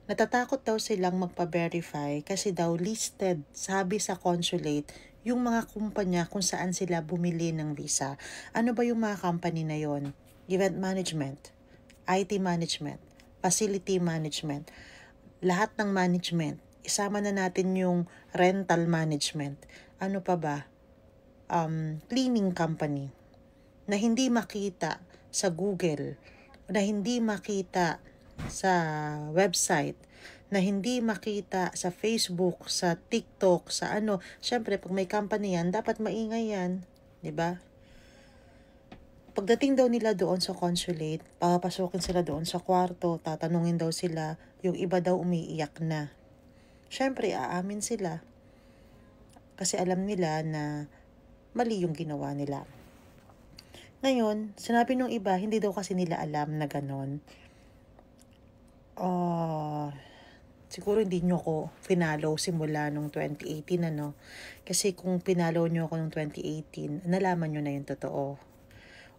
Natatakot daw silang magpa-verify kasi daw listed, sabi sa consulate, yung mga kumpanya kung saan sila bumili ng visa. Ano ba yung mga company na yon? Event management, IT management, facility management, lahat ng management. Isama na natin yung rental management. Ano pa ba? Cleaning company na hindi makita sa Google, na hindi makita sa website, na hindi makita sa Facebook, sa TikTok, sa ano. Syempre, pag may company yan, dapat maingay yan. 'Di ba? Pagdating daw nila doon sa consulate, papasukin sila doon sa kwarto, tatanungin daw sila, yung iba daw umiiyak na. Syempre, aamin sila. Kasi alam nila na mali yung ginawa nila. Ngayon, sinabi nung iba, hindi daw kasi nila alam na ganon. Siguro hindi nyo ako finalo simula nung 2018, ano? Kasi kung pinalo nyo ako nung 2018, nalaman nyo na yung totoo.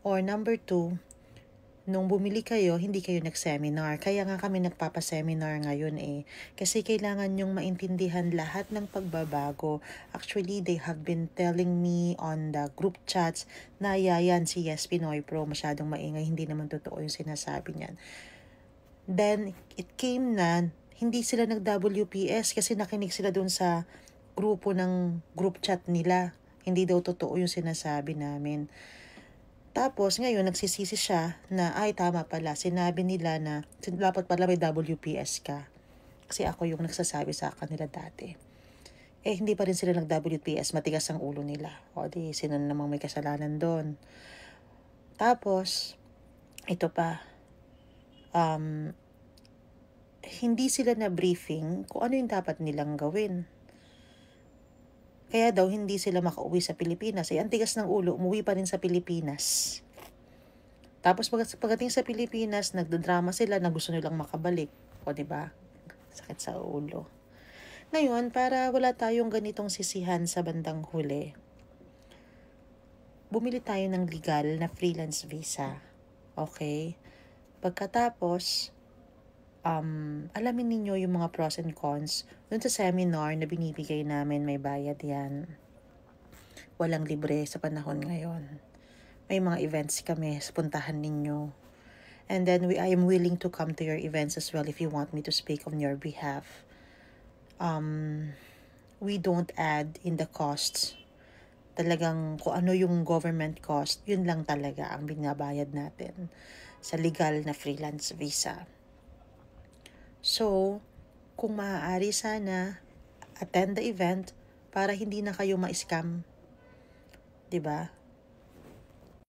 Or number 2, nung bumili kayo, hindi kayo nag-seminar. Kaya nga kami nagpapa-seminar ngayon eh. Kasi kailangan nyong maintindihan lahat ng pagbabago. Actually, they have been telling me on the group chats na yayan si Yes Pinoy Pro, masyadong maingay, hindi naman totoo yung sinasabi niyan. Then, it came na, hindi sila nag-WPS kasi nakinig sila dun sa grupo ng group chat nila. Hindi daw totoo yung sinasabi namin. Tapos, ngayon, nagsisisi siya na, ay, tama pala. Sinabi nila na, dapat pala may WPS ka. Kasi ako yung nagsasabi sa kanila dati. Eh, hindi pa rin sila nag-WPS. Matigas ang ulo nila. O, di, sino namang may kasalanan doon. Tapos, ito pa. Hindi sila na briefing kung ano yung dapat nilang gawin. Kaya daw hindi sila makauwi sa Pilipinas. Ang tigas ng ulo, umuwi pa rin sa Pilipinas. Tapos pagdating sa Pilipinas, nagdadrama sila na gusto nilang makabalik. O, diba? Sakit sa ulo. Ngayon, para wala tayong ganitong sisihan sa bandang huli, bumili tayo ng legal na freelance visa. Okay? Pagkatapos, alamin ninyo yung mga pros and cons. Dun sa seminar na binibigay namin, may bayad yan. Walang libre sa panahon ngayon. May mga events kami, puntahan ninyo. And then, I am willing to come to your events as well if you want me to speak on your behalf. We don't add in the costs. Talagang kung ano yung government cost, yun lang talaga ang binabayad natin sa legal na freelance visa. So, kung maaari sana, attend the event para hindi na kayo ma-scam. 'Di ba?